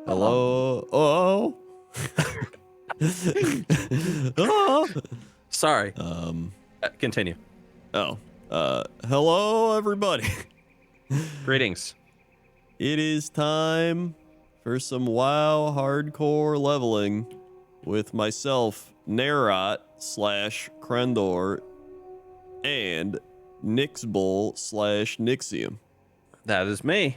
Hello. Oh. Oh. Sorry. Um. Continue. Oh. Hello, everybody. Greetings. It is time for some WoW hardcore leveling with myself, Narot/Crendor, and Nixxiom/Nixxiom. That is me.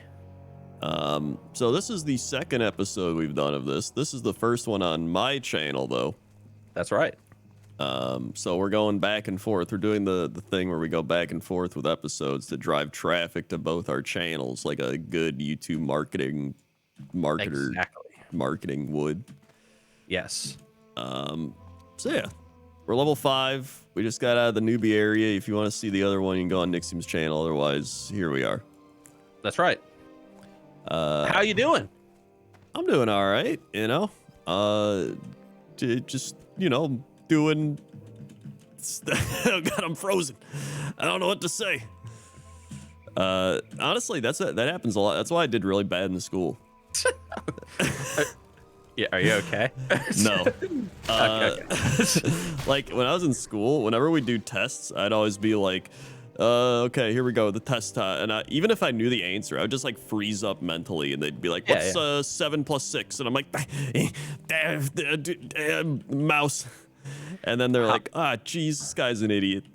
So this is the second episode we've done of this. This is the first one on my channel, though. That's right. So we're going back and forth. We're doing the thing where we go back and forth with episodes to drive traffic to both our channels, like a good YouTube marketer Exactly. marketing would. Yes. So yeah, we're level 5. We just got out of the newbie area. If you want to see the other one, you can go on Nixxiom's channel. Otherwise, here we are. That's right. How you doing? I'm doing all right, you know. Just, you know, doing. Oh God, I'm frozen. I don't know what to say. Honestly, that happens a lot. That's why I did really bad in school. Yeah, are you okay? No. Okay. Like when I was in school, whenever we do tests, I'd always be like, okay, here we go, the test time. And even if I knew the answer, I would just like freeze up mentally, and they'd be like, what's 7 plus 6? And I'm like, mouse. And then they're like, geez, this guy's an idiot.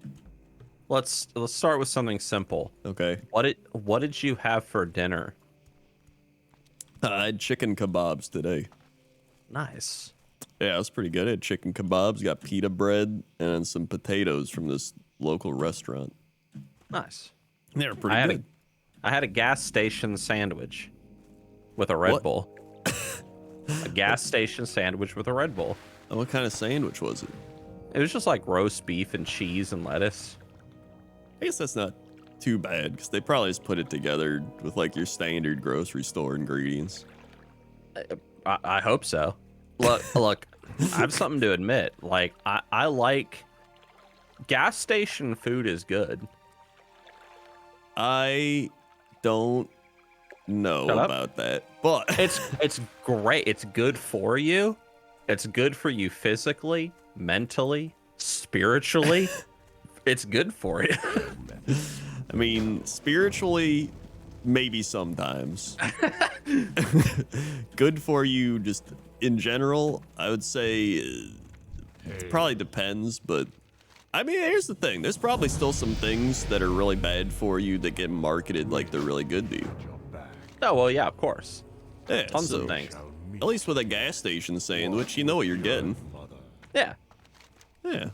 Let's start with something simple. Okay. What did you have for dinner? I had chicken kebabs today. Nice. Yeah, it was pretty good. I had chicken kebabs, got pita bread, and then some potatoes from this local restaurant. Nice. They were pretty good. I had a gas station sandwich with a Red Bull. A gas station sandwich with a Red Bull. Oh, what kind of sandwich was it? It was just like roast beef and cheese and lettuce. I guess that's not too bad, because they probably just put it together with like your standard grocery store ingredients. I hope so. Look, I have something to admit. Like, I like gas station food is good. I don't know about that, but it's great. It's good for you. It's good for you physically, mentally, spiritually. It's good for you. I mean, spiritually, maybe sometimes. Good for you just in general, I would say it probably depends, but I mean, here's the thing. There's probably still some things that are really bad for you that get marketed like they're really good to you. Oh, well, yeah, of course. Yeah, Tons of things. At least with a gas station sandwich, you know what you're getting. Yeah. Yeah.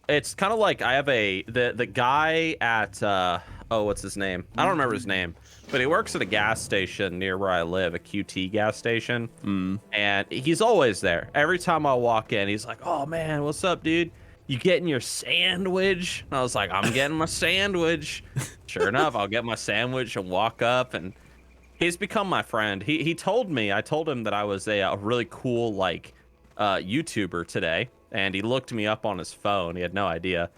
It's kind of like I have the guy at what's his name? I don't remember his name, but he works at a gas station near where I live, a QT gas station. And he's always there. Every time I walk in, he's like, "Oh man, what's up, dude? You getting your sandwich?" And I was like, "I'm getting my sandwich." Sure enough, I'll get my sandwich and walk up, and he's become my friend. I told him that I was a really cool like YouTuber today. And he looked me up on his phone. He had no idea.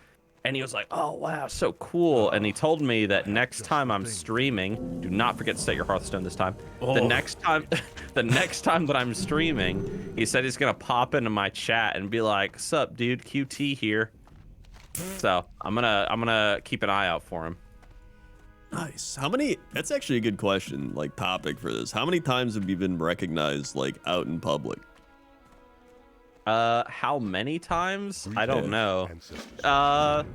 And he was like, "Oh, wow, so cool." And he told me that next time I'm streaming, do not forget to set your Hearthstone this time. Oh. The next time that I'm streaming, he said he's going to pop into my chat and be like, "Sup, dude, QT here." So I'm gonna keep an eye out for him. Nice. That's actually a good question, like topic for this. How many times have you been recognized like out in public? How many times? I don't know. Not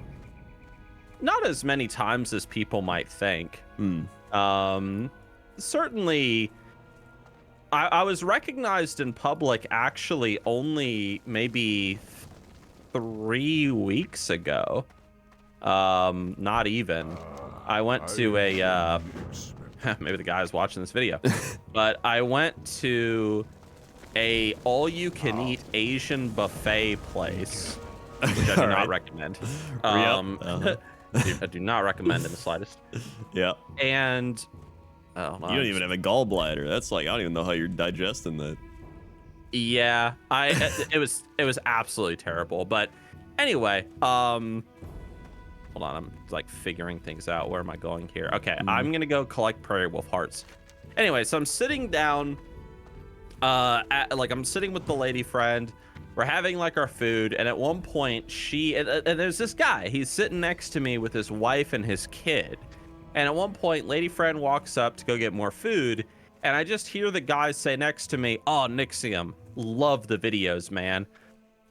as many times as people might think. Certainly, I was recognized in public actually only maybe 3 weeks ago. Not even. I went to a, maybe the guy's watching this video, but I went to a all-you-can-eat Asian buffet place, which I do not recommend. I do not recommend in the slightest. Yeah. And you don't even have a gallbladder. That's like, I don't even know how you're digesting that. Yeah, it was absolutely terrible. But anyway, hold on, I'm like figuring things out. Where am I going here? Okay, I'm gonna go collect prairie wolf hearts. Anyway, so I'm sitting down like I'm sitting with the lady friend. We're having like our food, and at one point and there's this guy. He's sitting next to me with his wife and his kid. And at one point, lady friend walks up to go get more food, and I just hear the guy say next to me, "Oh, Nixxiom, love the videos, man."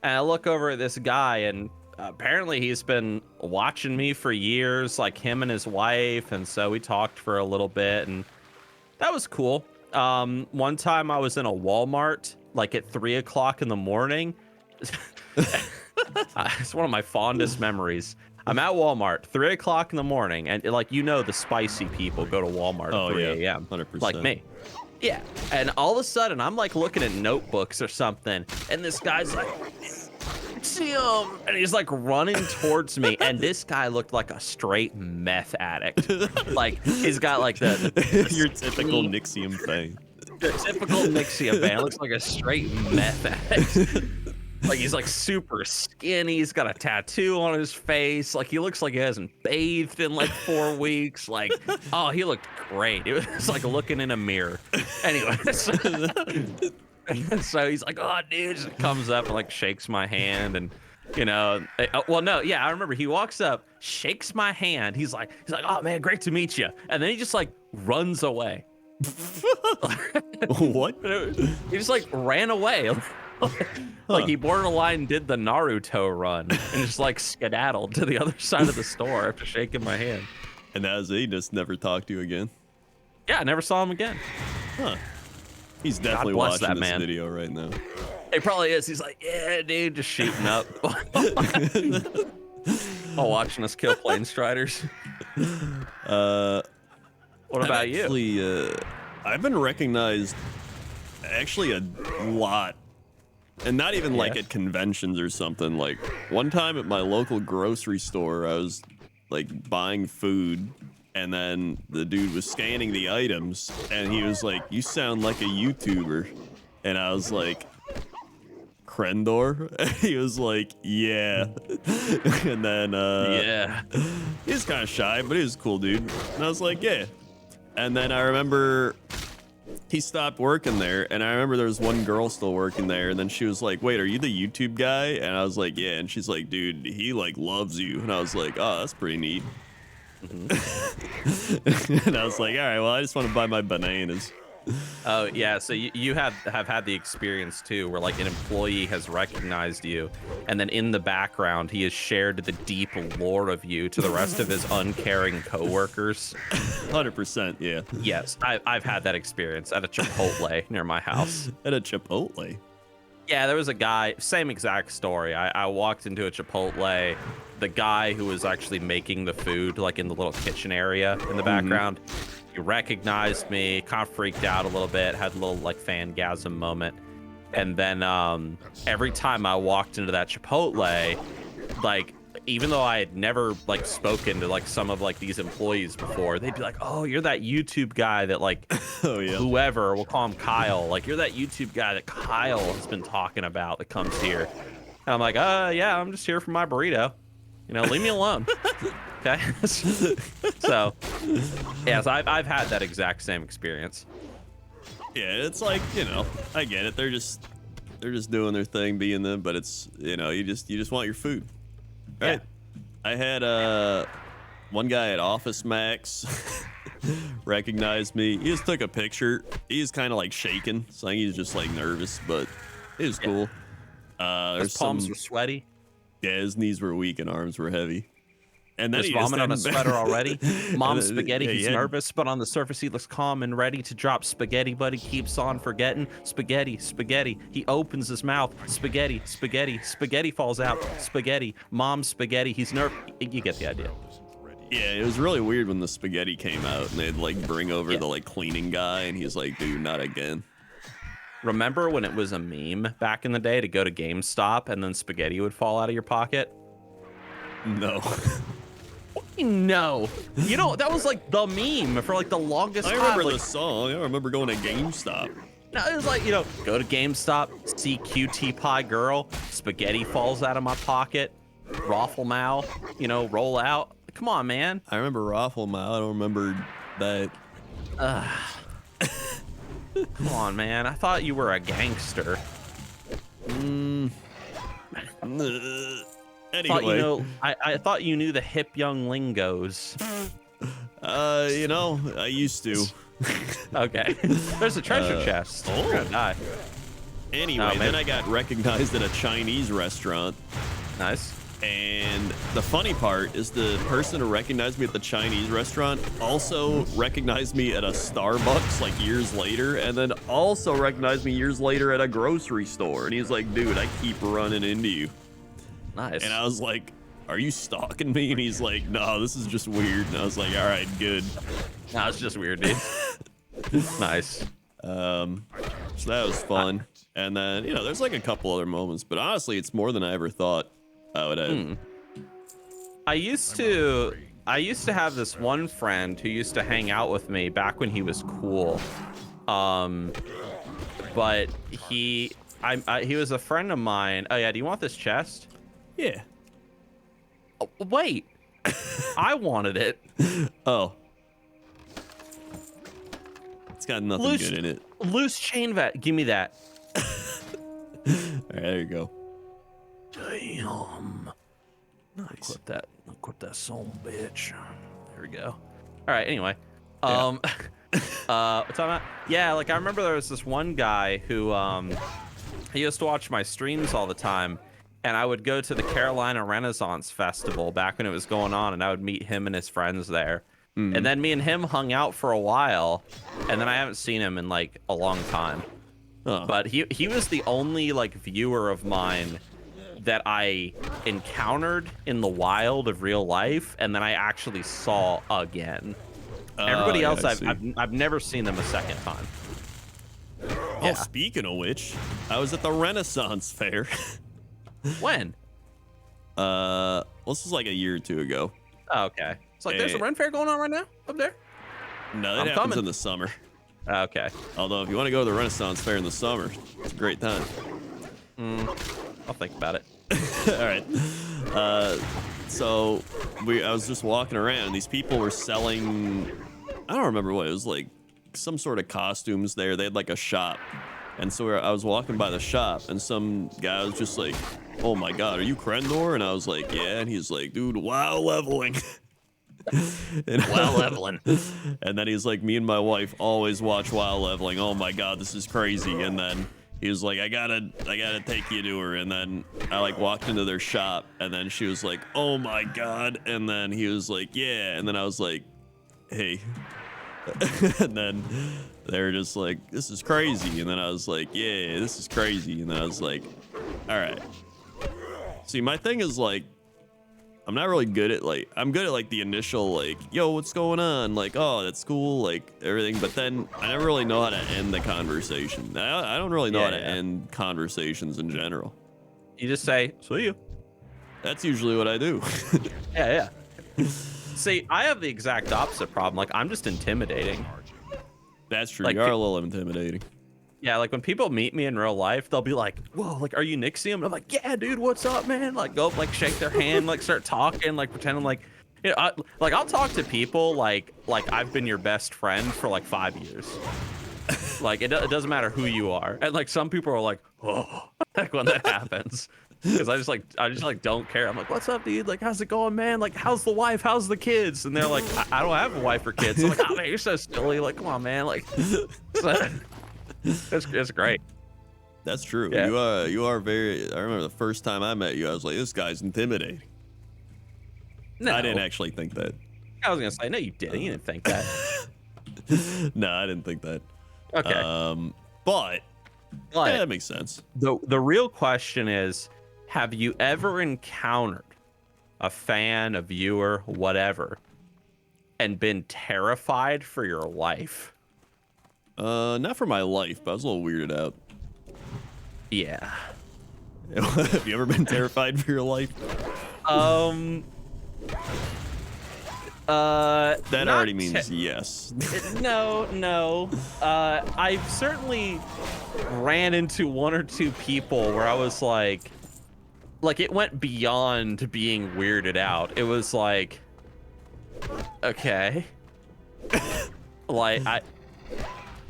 And I look over at this guy, and apparently he's been watching me for years, like him and his wife, and so we talked for a little bit, and that was cool. One time I was in a Walmart, like at 3 o'clock in the morning. It's one of my fondest memories. I'm at Walmart, 3 o'clock in the morning, and like, you know, the spicy people go to Walmart at 3 a.m. 100%. Like me. Yeah. And all of a sudden, I'm like looking at notebooks or something, and this guy's like, "See him," and he's like running towards me, and this guy looked like a straight meth addict. Like, he's got like the your typical Nixxiom thing. The typical Nixxiom fan looks like a straight meth addict. Like, he's like super skinny. He's got a tattoo on his face. Like, he looks like he hasn't bathed in like 4 weeks. Like, oh, he looked great. It was like looking in a mirror. Anyway, so he's like, "Oh, dude," just comes up and like shakes my hand, and you know, well, no, yeah, I remember he walks up, shakes my hand. He's like, "Oh man, great to meet you," and then he just like runs away. What? He just like ran away. Like he borderline did the Naruto run and just like skedaddled to the other side of the store after shaking my hand. And as he just never talked to you again. Yeah, I never saw him again. Huh. He's definitely God bless watching that this man. video right now. It probably is. He's like, "Yeah, dude, just shooting up." While watching us kill plane striders. What about you? I've been recognized actually a lot. And not even like at conventions or something. Like one time at my local grocery store, I was like buying food, and then the dude was scanning the items, and he was like, "You sound like a YouTuber." And I was like, "Crendor?" And he was like, "Yeah." And then Yeah. he was kind of shy, but he was a cool dude. And I was like, "Yeah." And then I remember he stopped working there, and I remember there was one girl still working there, and then she was like, "Wait, are you the YouTube guy?" And I was like, "Yeah." And she's like, "Dude, he like loves you." And I was like, "Oh, that's pretty neat." Mm-hmm. And I was like, "All right, well, I just want to buy my bananas." Oh yeah, so you have had the experience too, where like an employee has recognized you, and then in the background he has shared the deep lore of you to the rest of his uncaring coworkers. 100%, yeah. Yes, I've had that experience at a Chipotle near my house. At a Chipotle? Yeah, there was a guy, same exact story. I walked into a Chipotle, the guy who was actually making the food, like in the little kitchen area in the background, he recognized me, kind of freaked out a little bit, had a little like fangasm moment. And then every time I walked into that Chipotle, like, even though I had never like spoken to like some of like these employees before, they'd be like, "Oh, you're that YouTube guy that like whoever, we'll call him Kyle, like you're that YouTube guy that Kyle has been talking about that comes here." And I'm like, yeah, I'm just here for my burrito, you know, leave me alone." Okay. So yes, I've had that exact same experience. Yeah, it's like, you know, I get it, they're just doing their thing, being them, but it's, you know, you just want your food. Right. Yeah. I had one guy at Office Max recognized me. He just took a picture. He was kind of like shaking, so I think he's just like nervous, but it was cool. His palms were sweaty. Yeah, his knees were weak and arms were heavy. And then he's vomiting on a sweater already. Mom's spaghetti. He's nervous, but on the surface he looks calm and ready to drop spaghetti, but he keeps on forgetting. Spaghetti, spaghetti. He opens his mouth. Spaghetti, spaghetti. Spaghetti falls out. Spaghetti. Mom's spaghetti. He's nervous. You get the idea. Yeah, it was really weird when the spaghetti came out, and they'd like bring over the like cleaning guy, and he's like, "Dude, not again." Remember when it was a meme back in the day to go to GameStop and then spaghetti would fall out of your pocket? No. No, you know, that was like the meme for like the longest time. I remember like, the song. I remember going to GameStop. No, it was like, you know, go to GameStop, see cutie pie girl, spaghetti falls out of my pocket, raffle mouth, you know, roll out. Come on, man. I remember raffle mouth. I don't remember that. Come on, man. I thought you were a gangster. Anyway. I thought you knew the hip young lingos. You know, I used to. Okay. There's a treasure chest. Oh. We're gonna die. Anyway, then I got recognized at a Chinese restaurant. Nice. And the funny part is the person who recognized me at the Chinese restaurant also recognized me at a Starbucks like years later, and then also recognized me years later at a grocery store. And he's like, dude, I keep running into you. Nice. And I was like, are you stalking me? And he's like, no, this is just weird. And I was like, all right, good. No, it's just weird, dude. Nice. So that was fun. And then, you know, there's like a couple other moments, but honestly, it's more than I ever thought I would have. I used to have this one friend who used to hang out with me back when he was cool. But he was a friend of mine. Oh yeah, do you want this chest? Yeah. Oh, wait. I wanted it. Oh. It's got nothing good in it. Loose chain vet. Give me that. All right, there you go. Damn. Nice. Quit that son bitch. There we go. All right. Anyway, what's talking about? Yeah, like I remember there was this one guy who he used to watch my streams all the time, and I would go to the Carolina Renaissance Festival back when it was going on, and I would meet him and his friends there. And then me and him hung out for a while, and then I haven't seen him in like a long time. But he was the only like viewer of mine that I encountered in the wild of real life, and then I actually saw again. Everybody else, I've never seen them a second time. Oh, speaking of which, I was at the Renaissance Fair. When? This was like a year or two ago. Oh, okay. It's like there's a Ren Fair going on right now up there? No, that happens in the summer. Okay. Although, if you want to go to the Renaissance Fair in the summer, it's a great time. I'll think about it. All right. So I was just walking around. These people were selling, I don't remember what it was, like some sort of costumes there. They had like a shop. And so I was walking by the shop, and some guy was just like, oh my God, are you Crendor? And I was like, yeah. And he's like, dude, WoW leveling. WoW leveling. And then he's like, me and my wife always watch WoW leveling. Oh my God, this is crazy. And then he was like, I gotta take you to her. And then I like walked into their shop, and then she was like, oh my God. And then he was like, yeah. And then I was like, hey. And then they were just like, this is crazy. And then I was like, yeah, this is crazy. And then I was like, all right. See, my thing is like, I'm not really good at like, I'm good at like the initial like, yo, what's going on? Like, oh, that's cool, like everything. But then I never really know how to end the conversation. I don't really know how to end conversations in general. You just say, see you. That's usually what I do. Yeah. See, I have the exact opposite problem. Like, I'm just intimidating. That's true. Like, you are a little intimidating. Yeah, like when people meet me in real life, they'll be like, whoa, like, are you Nixxiom? And I'm like, yeah, dude, what's up, man? Like, go up, like, shake their hand, like, start talking, like, pretend I'm like, you know, I'll talk to people like I've been your best friend for like 5 years. Like, it doesn't matter who you are. And like, some people are like, oh, like when that happens. Because I just don't care. I'm like, what's up, dude? Like, how's it going, man? Like, how's the wife? How's the kids? And they're like, I don't have a wife or kids. I'm like, oh, man, you're so silly. Like, come on, man. Like, it's great. That's true. Yeah. You are very. I remember the first time I met you, I was like, this guy's intimidating. No. I didn't actually think that. I was gonna say, no, you didn't. You didn't think that. No, I didn't think that. Okay. But yeah, that makes sense. The real question is, have you ever encountered a fan, a viewer, whatever, and been terrified for your life? Not for my life, but I was a little weirded out. Yeah. Have you ever been terrified for your life? That already means yes. No. I've certainly ran into one or two people where I was like it went beyond being weirded out. It was like, okay.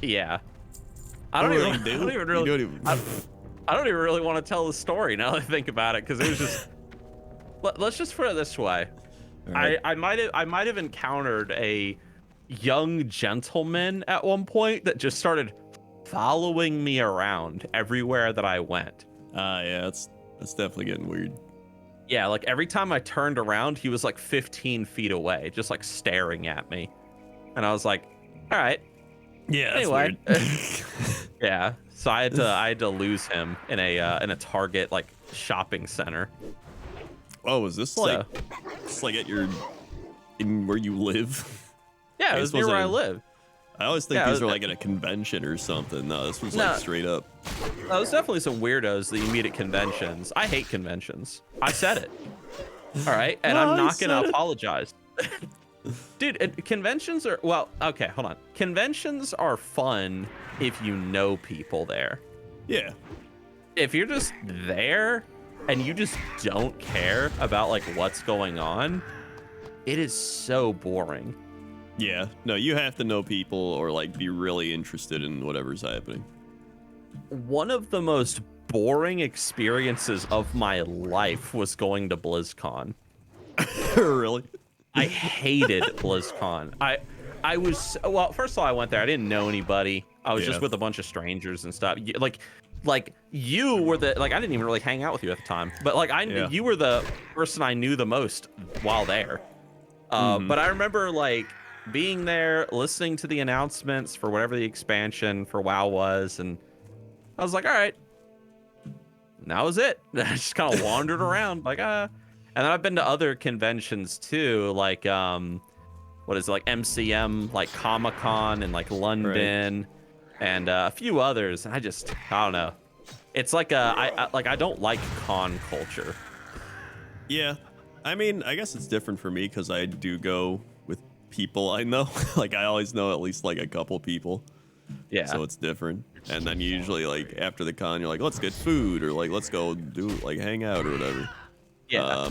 Yeah. I don't What even. do you I don't do? even You really. don't even- I don't even really want to tell the story now that I think about it, because it was just. Let's just put it this way. Right. I might have encountered a young gentleman at one point that just started following me around everywhere that I went. Yeah, that's definitely getting weird. Yeah, like every time I turned around, he was like 15 feet away, just like staring at me. And I was like, all right. Yeah, that's Anyway. weird. Yeah. So I had to lose him in a Target like shopping center. Oh, is this like it's like at your in where you live? Yeah, it was near where I live. I always think Yeah, these are like at a convention or something. No, this was No. like straight up. There's definitely some weirdos that you meet at conventions. I hate conventions. I said it. All right, and I'm not gonna apologize. Dude, conventions are, well, okay, hold on. Conventions are fun if you know people there. Yeah. If you're just there and you just don't care about like what's going on, it is so boring. Yeah. No, you have to know people or like be really interested in whatever's happening. One of the most boring experiences of my life was going to BlizzCon. Really? I hated BlizzCon. I was, well, first of all, I went there. I didn't know anybody. I was just with a bunch of strangers and stuff. Like you were the, like, I didn't even really hang out with you at the time, but like you were the person I knew the most while there. But I remember like being there, listening to the announcements for whatever the expansion for WoW was, and I was like, all right. And that was it. I just kind of wandered around like, And then I've been to other conventions too, like what is it, like MCM, like Comic-Con in like London, and a few others. I don't know. It's like I don't like con culture. Yeah. I mean, I guess it's different for me because I do go with people I know. Like I always know at least like a couple people. Yeah. So it's different. And then usually like after the con, you're like, let's get food or like let's go do like hang out or whatever. Yeah.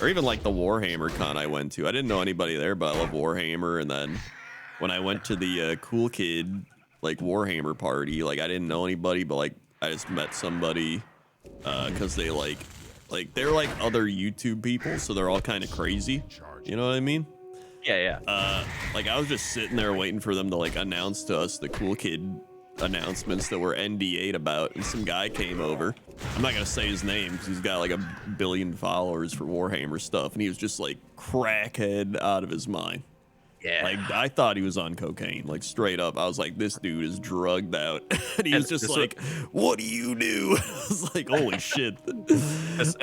Or even like the Warhammer con I went to. I didn't know anybody there, but I love Warhammer. And then when I went to the Cool Kid like Warhammer party, like I didn't know anybody, but like I just met somebody because they like they're like other YouTube people, so they're all kind of crazy. You know what I mean? Yeah. Like I was just sitting there waiting for them to like announce to us the Cool Kid announcements that were NDA'd about, and some guy came over. I'm not gonna say his name because he's got like 1 billion followers for Warhammer stuff, and he was just like crackhead out of his mind. Yeah. Like I thought he was on cocaine, like straight up. I was like, this dude is drugged out, and he was just like, "What do you do?" I was like, "Holy shit!" And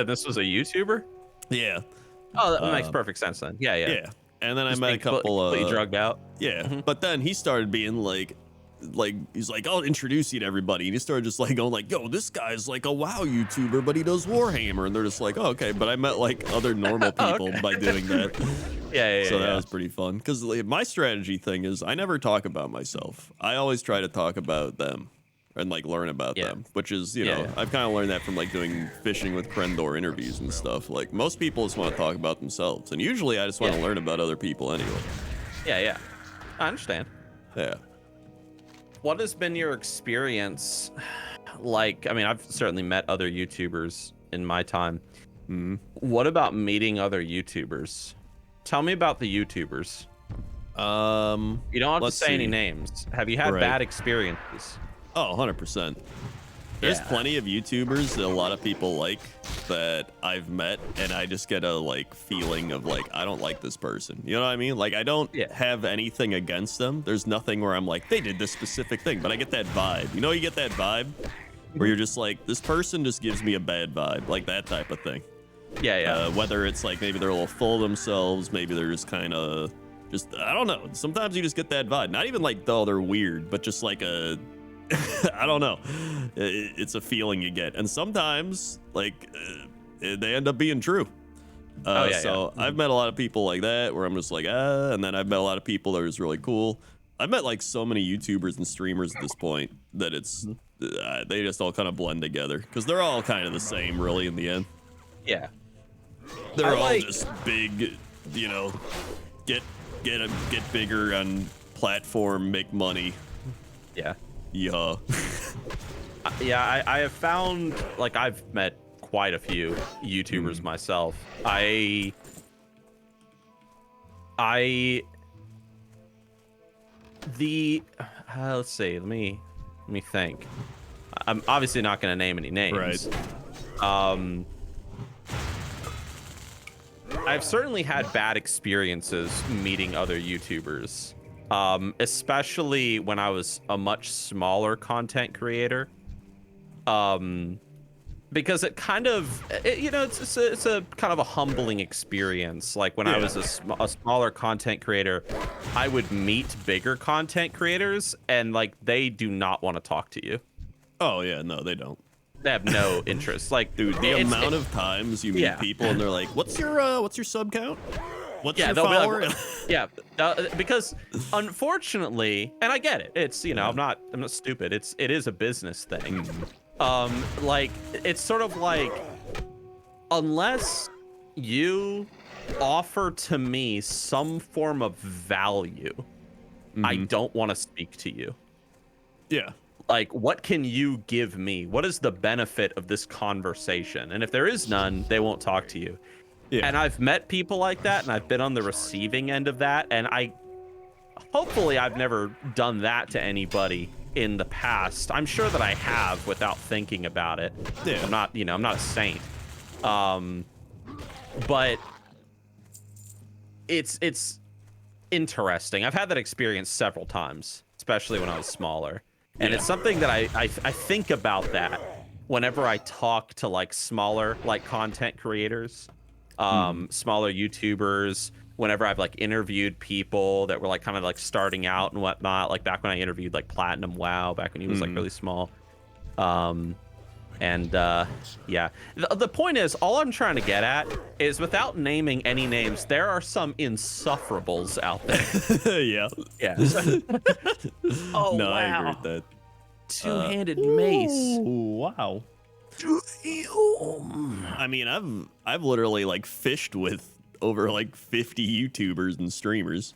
this was a YouTuber? Yeah. Oh, that makes perfect sense then. Yeah. Yeah. And then Just I met a couple completely drugged out. Yeah. But then he started being like he's like, I'll introduce you to everybody, and he started just like going like, yo, this guy's like a WoW YouTuber, but he does Warhammer, and they're just like, oh, okay. But I met like other normal people by doing that. Yeah. So that was pretty fun because like, my strategy thing is I never talk about myself. I always try to talk about them and like learn about them, which is, you know, I've kind of learned that from like doing fishing with Crendor interviews and stuff. Like most people just want to talk about themselves, and usually I just want to learn about other people anyway. Yeah. I understand. Yeah. What has been your experience like? I mean, I've certainly met other YouTubers in my time. What about meeting other YouTubers? Tell me about the YouTubers. You don't have to say any names. Have you had bad experiences? Oh, 100%. There's plenty of YouTubers that a lot of people like that I've met, and I just get a like feeling of like I don't like this person. You know what I mean? Like I don't have anything against them. There's nothing where I'm like they did this specific thing, but I get that vibe. You know, you get that vibe where you're just like this person just gives me a bad vibe, like that type of thing. Yeah. Whether it's like maybe they're a little full of themselves, maybe they're just kind of just I don't know. Sometimes you just get that vibe. Not even like though they're weird, but just like a I don't know. It's a feeling you get, and sometimes like they end up being true. I've met a lot of people like that where I'm just like and then I've met a lot of people that are just really cool. I've met like so many YouTubers and streamers at this point that it's they just all kind of blend together because they're all kind of the same really in the end. Yeah. They're all just big, you know, get bigger on platform, make money. Yeah. Yeah. Yeah, I have found, like, I've met quite a few YouTubers myself. Let's see, let me think. I'm obviously not going to name any names. Right. I've certainly had bad experiences meeting other YouTubers, especially when I was a much smaller content creator. Because it kind of, it's a kind of a humbling experience. Like when I was a smaller content creator, I would meet bigger content creators, and like they do not want to talk to you. Oh yeah, no, they don't. They have no interest. Like, dude, the amount of times you meet people and they're like, "What's your sub count? What's your follower?" Be like, because unfortunately, and I get it. It's I'm not stupid. It is a business thing. Like it's sort of like, unless you offer to me some form of value, I don't want to speak to you. Yeah. Like, what can you give me? What is the benefit of this conversation? And if there is none, they won't talk to you. Yeah. And I've met people like that, and I've been on the receiving end of that. And hopefully I've never done that to anybody in the past. I'm sure that I have without thinking about it. Yeah. I'm not a saint. But it's interesting. I've had that experience several times, especially when I was smaller. And it's something that I think about that whenever I talk to like smaller like content creators, smaller YouTubers, whenever I've like interviewed people that were like kind of like starting out and whatnot, like back when I interviewed like Platinum Wow back when he was like really small. Yeah, the point is, all I'm trying to get at is, without naming any names, there are some insufferables out there. Yeah. Oh, no, wow. I agree with that. Two-handed mace. Wow. I mean, I've literally like fished with over like 50 YouTubers and streamers.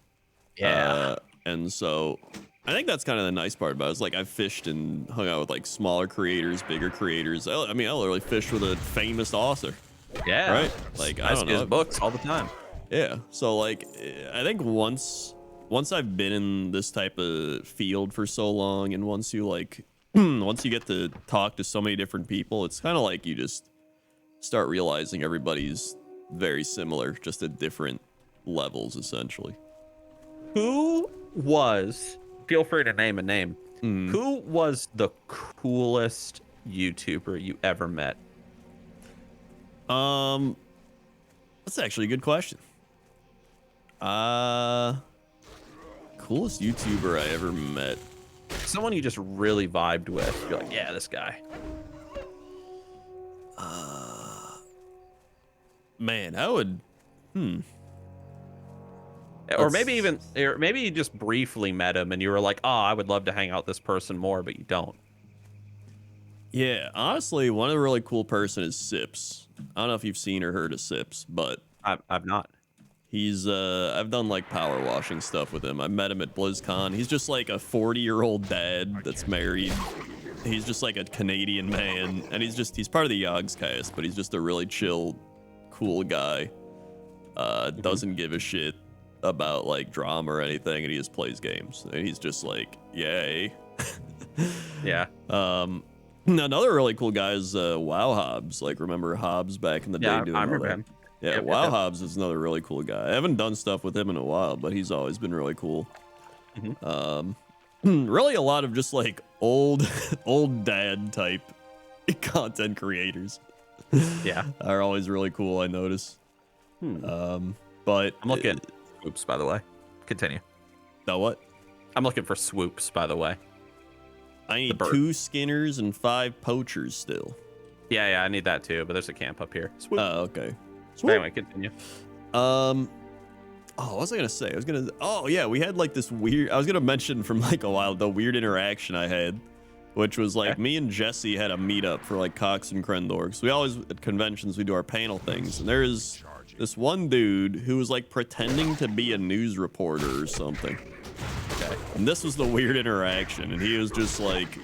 Yeah. And so I think that's kind of the nice part about it. Is like I've fished and hung out with like smaller creators, bigger creators. I literally fished with a famous author. Yeah. Right? Like I don't know. Books all the time. Yeah. So like I think once I've been in this type of field for so long, and once you get to talk to so many different people, it's kind of like you just start realizing everybody's very similar, just at different levels, essentially. Who was, feel free to name a name, who was the coolest YouTuber you ever met? That's actually a good question. Coolest YouTuber I ever met. Someone you just really vibed with. You're like, yeah, this guy. Man, I would. Or maybe you just briefly met him and you were like, oh, I would love to hang out with this person more, but you don't. Yeah, honestly, one of the really cool person is Sips. I don't know if you've seen or heard of Sips, but I've not. He's I've done like power washing stuff with him. I met him at BlizzCon. He's just like a 40-year-old dad that's married. He's just like a Canadian man, and he's part of the Yogscast, but he's just a really chill, cool guy. Doesn't give a shit about like drama or anything, and he just plays games. And he's just like, yay. Yeah. Another really cool guy is Wow Hobbs. Like, remember Hobbs back in the day? Yeah, I remember him. Yeah, Wow Hobbs is another really cool guy. I haven't done stuff with him in a while, but he's always been really cool. Really a lot of just like old dad type content creators. Yeah. Are always really cool, I notice. But I'm looking at swoops, by the way. Continue. The what? I'm looking for swoops, by the way. I need 2 skinners and 5 poachers still. Yeah, I need that too, but there's a camp up here. Swoop. Oh, okay. Anyway, continue. What was I gonna say? We had like this weird, I was gonna mention from like a while, the weird interaction I had, which was like me and Jesse had a meetup for like Cox and Crendor. So we always, at conventions, we do our panel things, and there's this one dude who was like pretending to be a news reporter or something. Okay. And this was the weird interaction, and he was just like,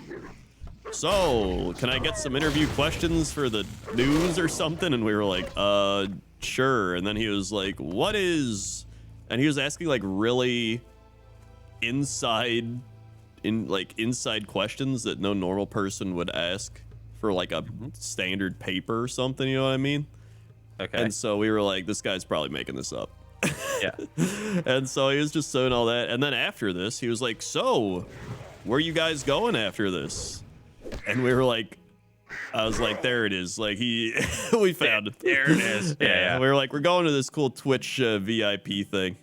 so, can I get some interview questions for the news or something? And we were like, sure. And then he was like, what is... And he was asking, like, really inside questions that no normal person would ask for, like, a standard paper or something, you know what I mean? Okay. And so we were like, this guy's probably making this up. Yeah. And so he was just saying all that. And then after this, he was like, so, where you guys going after this? And we were like, I was like, there it is. Like, we found it. There it is. Yeah. We were like, we're going to this cool Twitch VIP thing.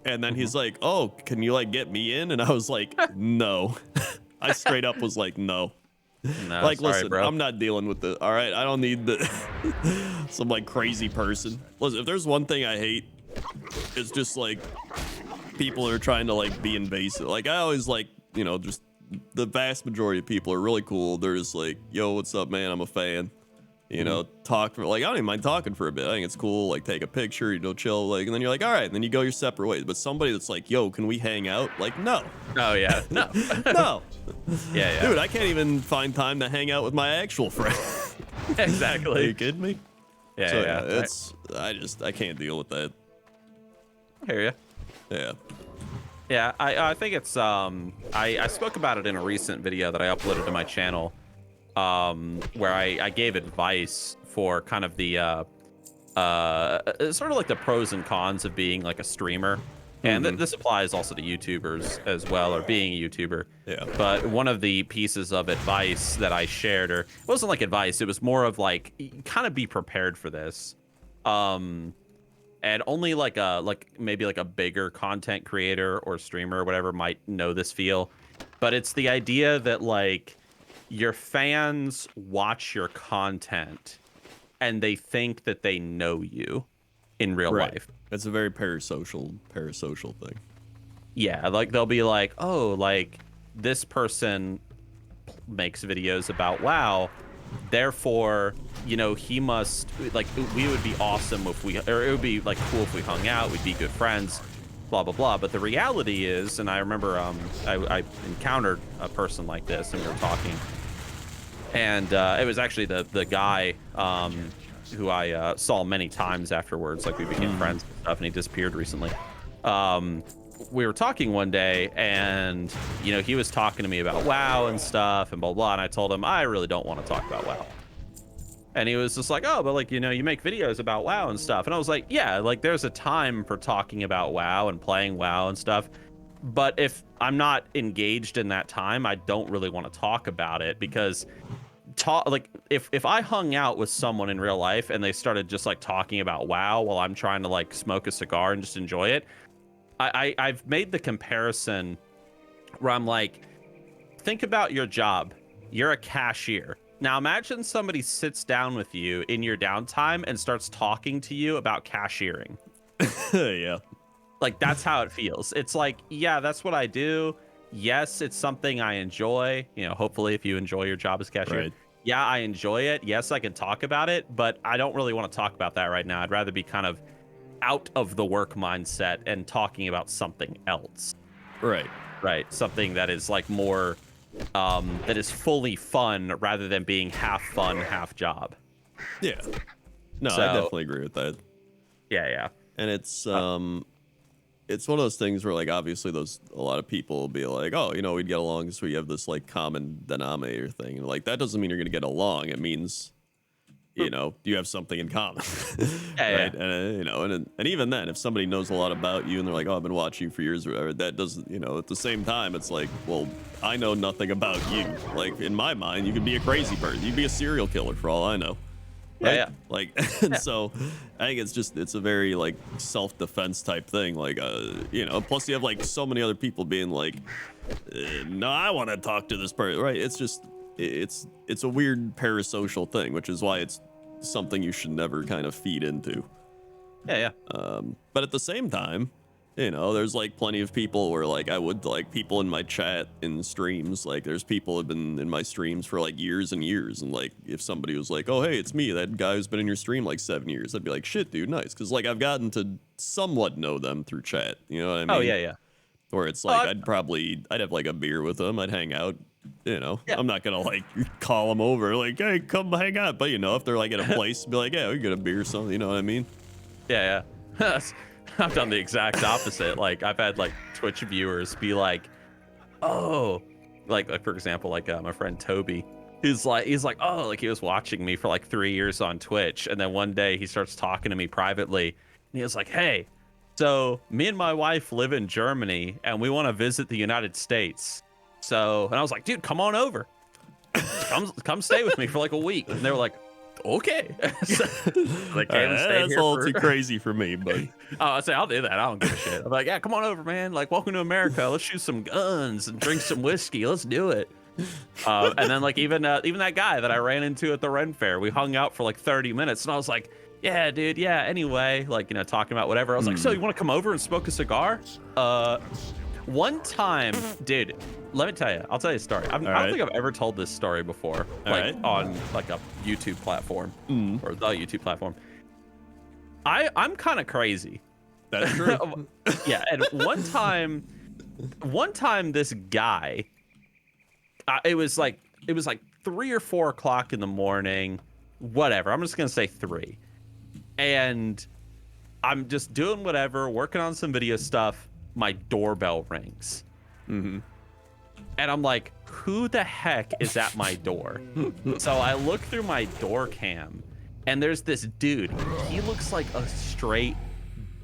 And then he's like, oh, can you, like, get me in? And I was like, no. I straight up was like, no. No, Like, sorry, listen, bro. I'm not dealing with the, all right? I don't need some, like, crazy person. Listen, if there's one thing I hate, it's just, like, people are trying to, like, be invasive. Like, I always, like, you know, just the vast majority of people are really cool. They're just like, yo, what's up, man? I'm a fan. You know, talk for, like, I don't even mind talking for a bit. I think it's cool. Like, take a picture, you know, chill. Like, and then you're like, all right. And then you go your separate ways. But somebody that's like, yo, can we hang out? Like, no. Oh, yeah. No. No. Yeah. Dude, I can't even find time to hang out with my actual friend. Exactly. Are you kidding me? Yeah, So, yeah. I can't deal with that. I hear you. Yeah. Yeah, I think it's I spoke about it in a recent video that I uploaded to my channel, where I gave advice for kind of the sort of like the pros and cons of being like a streamer. And this applies also to YouTubers as well, or being a YouTuber. Yeah. But one of the pieces of advice that I shared, or it wasn't like advice, it was more of like, kind of be prepared for this. And only like maybe like a bigger content creator or streamer or whatever might know this feel. But it's the idea that like your fans watch your content and they think that they know you in real life. It's a very parasocial thing. Yeah, like they'll be like, oh, like this person makes videos about WoW, therefore, you know, he must, like, we would be awesome if we, or it would be like cool if we hung out, we'd be good friends, blah blah blah. But the reality is, and I remember I encountered a person like this and we were talking, and it was actually the guy who I saw many times afterwards. Like, we became friends and stuff, and he disappeared recently. We were talking one day, and you know, he was talking to me about WoW and stuff and blah blah, and I told him I really don't want to talk about WoW. And he was just like, oh, but like, you know, you make videos about WoW and stuff. And I was like, yeah, like there's a time for talking about WoW and playing WoW and stuff. But if I'm not engaged in that time, I don't really want to talk about it, because like if I hung out with someone in real life and they started just like talking about WoW while I'm trying to like smoke a cigar and just enjoy it, I've made the comparison where I'm like, think about your job. You're a cashier. Now imagine somebody sits down with you in your downtime and starts talking to you about cashiering. Yeah. Like, that's how it feels. It's like, yeah, that's what I do. Yes, it's something I enjoy. You know, hopefully if you enjoy your job as cashier. Right. Yeah, I enjoy it. Yes, I can talk about it, but I don't really want to talk about that right now. I'd rather be kind of out of the work mindset and talking about something else. Right. Right. Something that is like more, that is fully fun rather than being half fun, half job. Yeah. No, So, I definitely agree with that. Yeah. And it's one of those things where, like, obviously a lot of people will be like, oh, you know, we'd get along so we have this like common denominator thing. And like, that doesn't mean you're going to get along. It means, you know, you have something in common. Yeah, right. yeah. And, you know, and even then, if somebody knows a lot about you and they're like, oh, I've been watching you for years or whatever, that doesn't, you know, at the same time, it's like, well, I know nothing about you. Like, in my mind, you could be a crazy person. You'd be a serial killer for all I know. Right? Yeah. Like, and so I think it's a very like self-defense type thing. Like, you know, plus you have like so many other people being like, no, I want to talk to this person. Right. It's just, it's a weird parasocial thing, which is why it's something you should never kind of feed into. Yeah. But at the same time, you know, there's like plenty of people where like I would like people in my chat in streams, like there's people who have been in my streams for like years and years, and like if somebody was like, oh hey, it's me, that guy who's been in your stream like 7 years, I'd be like, shit dude, nice, because like I've gotten to somewhat know them through chat, you know what I mean? Oh yeah. where it's like I'd have like a beer with him. I'd hang out. You know, Yeah. I'm not gonna like call them over like, hey, come hang out. But you know, if they're like at a place, be like, yeah, we get a beer or something. You know what I mean? Yeah. I've done the exact opposite. Like I've had like Twitch viewers be like, oh, like for example, like my friend Toby. He's like, oh, like he was watching me for like 3 years on Twitch, and then one day he starts talking to me privately, and he was like, hey, so me and my wife live in Germany, and we want to visit the United States. So, and I was like, dude, come on over, come stay with me for like a week. And they were like, okay. So they came and stayed That's here a little too crazy for me, but oh, I say I'll do that. I don't give a shit. I'm like, yeah, come on over, man. Like, welcome to America. Let's shoot some guns and drink some whiskey. Let's do it. And then like even that guy that I ran into at the Ren Fair, we hung out for like 30 minutes, and I was like, yeah, dude, yeah. Anyway, like talking about whatever. I was like, so you want to come over and smoke a cigar? One time, dude, let me tell you. I'll tell you a story. I don't think I've ever told this story before, like on like a YouTube platform or the YouTube platform. I'm kind of crazy. that's true. Yeah, and one time this guy. It was like 3 or 4 o'clock in the morning, whatever. I'm just gonna say 3, and I'm just doing whatever, working on some video stuff. My doorbell rings, and I'm like, "Who the heck is at my door?" So I look through my door cam, and there's this dude. He looks like a straight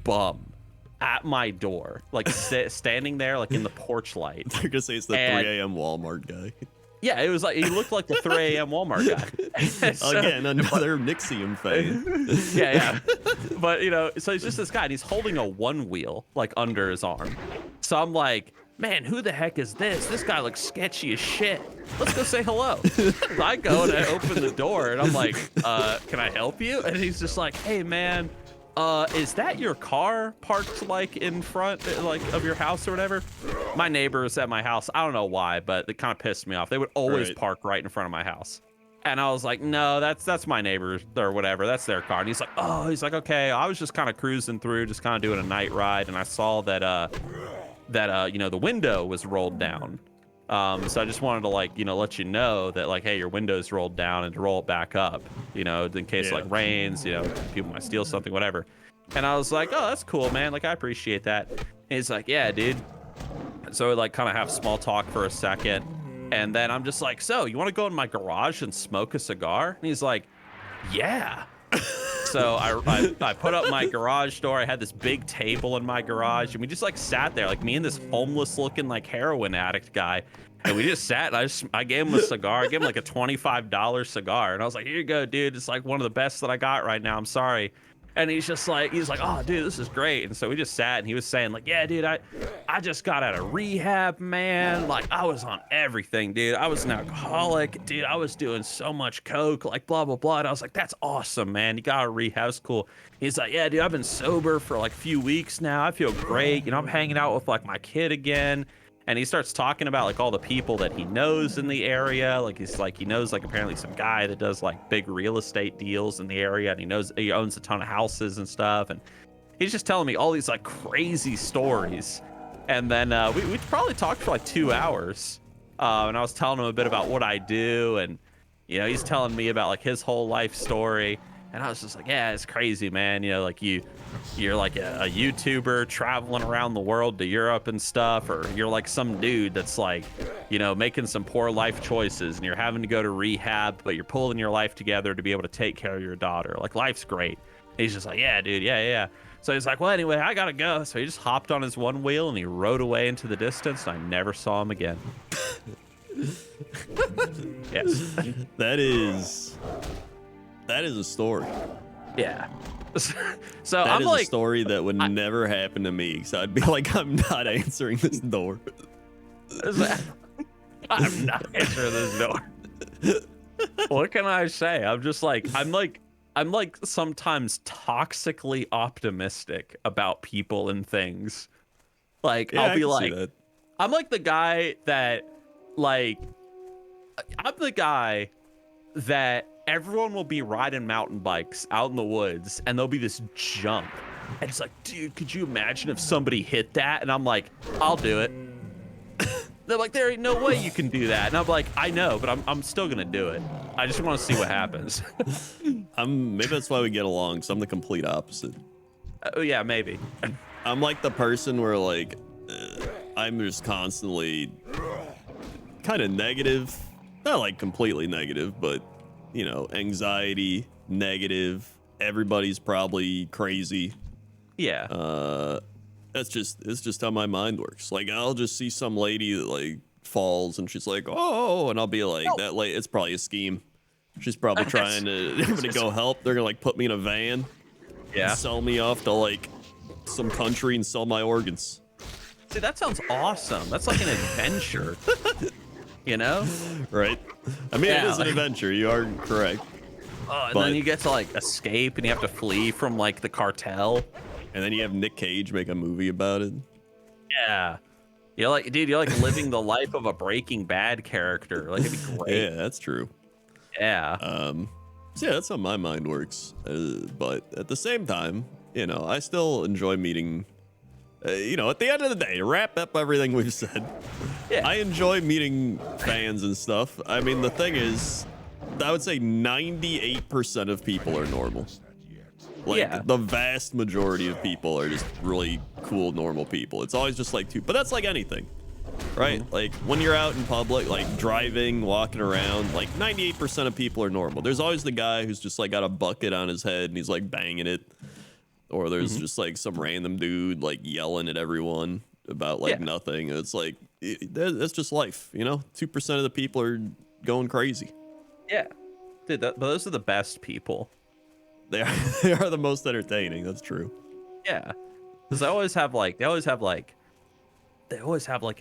bum at my door, like standing there, like in the porch light. They're gonna say it's the 3 a.m. Walmart guy. Yeah, it was like he looked like the 3 a.m. Walmart guy. So, Again, another Nixxiom fan. yeah. But so he's just this guy, and he's holding a 1-wheel like under his arm. So I'm like, man, who the heck is this? This guy looks sketchy as shit. Let's go say hello. So I go and I open the door, and I'm like, can I help you? And he's just like, hey, man. Is that your car parked like in front like of your house or whatever? My neighbors at my house, I don't know why, but it kind of pissed me off. They would always park right in front of my house. And I was like, no, that's my neighbors or whatever. That's their car. And he's like, oh, okay. I was just kind of cruising through, just kind of doing a night ride. And I saw that, the window was rolled down. So I just wanted to let you know that like, hey, your window's rolled down, and to roll it back up, in case it like rains, people might steal something, whatever. And I was like, oh, that's cool, man. Like, I appreciate that. And he's like, yeah, dude. So we like kind of have small talk for a second. And then I'm just like, so you want to go in my garage and smoke a cigar? And he's like, yeah. So I put up my garage door. I had this big table in my garage, and we just like sat there, like me and this homeless looking like heroin addict guy. And we just sat, and I gave him a cigar. I gave him like a $25 cigar. And I was like, here you go, dude. It's like one of the best that I got right now. I'm sorry. And he's like, oh, dude, this is great. And so we just sat, and he was saying like, yeah, dude, I just got out of rehab, man. Like, I was on everything, dude. I was an alcoholic, dude. I was doing so much coke, like blah, blah, blah. And I was like, that's awesome, man. You got out of rehab. It's cool. He's like, yeah, dude, I've been sober for like a few weeks now. I feel great. I'm hanging out with like my kid again. And he starts talking about like all the people that he knows in the area. Like he knows like apparently some guy that does like big real estate deals in the area, and he owns a ton of houses and stuff. And he's just telling me all these like crazy stories. And then we probably talked for like 2 hours. And I was telling him a bit about what I do, and he's telling me about like his whole life story. And I was just like, yeah, it's crazy, man. Like you're like a YouTuber traveling around the world to Europe and stuff, or you're like some dude that's like, making some poor life choices, and you're having to go to rehab, but you're pulling your life together to be able to take care of your daughter. Like, life's great. And he's just like, yeah, dude, yeah. So he's like, well, anyway, I gotta go. So he just hopped on his 1-wheel, and he rode away into the distance, and I never saw him again. Yes. That is a story. Yeah. So that I'm is like, a story that would never happen to me. So I'd be like, I'm not answering this door. I'm not answering this door. What can I say? I'm like sometimes toxically optimistic about people and things. Like, Yeah, I'll be I can like, see that. I'm like the guy that everyone will be riding mountain bikes out in the woods, and there'll be this jump And it's like, dude, could you imagine if somebody hit that? And I'm like, I'll do it. They're like, there ain't no way you can do that. And I'm like, I know, but I'm still gonna do it. I just want to see what happens. Maybe that's why we get along, because I'm the complete opposite. Yeah, maybe. I'm like the person where like I'm just constantly kind of negative, not like completely negative, but you know, anxiety, negative. Everybody's probably crazy. Yeah. It's just how my mind works. Like I'll just see some lady that like falls and she's like, oh, and I'll be like, that lady, it's probably a scheme. She's probably trying to go help. They're gonna like put me in a van, Yeah. sell me off to like some country and sell my organs. See, that sounds awesome. That's like an adventure. You know? Right? I mean, Yeah, it is an adventure. You are correct. And then you get to like escape and you have to flee from like the cartel. And then you have Nick Cage make a movie about it. Yeah. You're like, dude, you're like living the life of a Breaking Bad character. Like, it'd be great. Yeah, that's true. Yeah. So yeah, that's how my mind works. But at the same time, you know, I still enjoy meeting. You know, at the end of the day, to wrap up everything we've said, Yeah. I enjoy meeting fans and stuff. I mean, the thing is, I would say 98% of people are normal. Like, Yeah. the vast majority of people are just really cool, normal people. It's always just like two, but that's like anything, right? Like, when you're out in public, like driving, walking around, like 98% of people are normal. There's always the guy who's just like got a bucket on his head and he's like banging it. Or there's just like some random dude like yelling at everyone about like nothing. It's like, that's just life, you know? 2% of the people are going crazy. Yeah. Dude, but those are the best people. They are the most entertaining. That's true. Yeah. Because they always have like an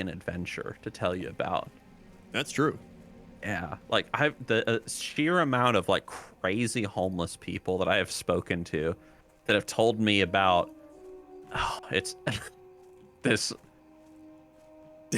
adventure to tell you about. That's true. Yeah. Like the sheer amount of like crazy homeless people that I have spoken to that have told me about, it's this.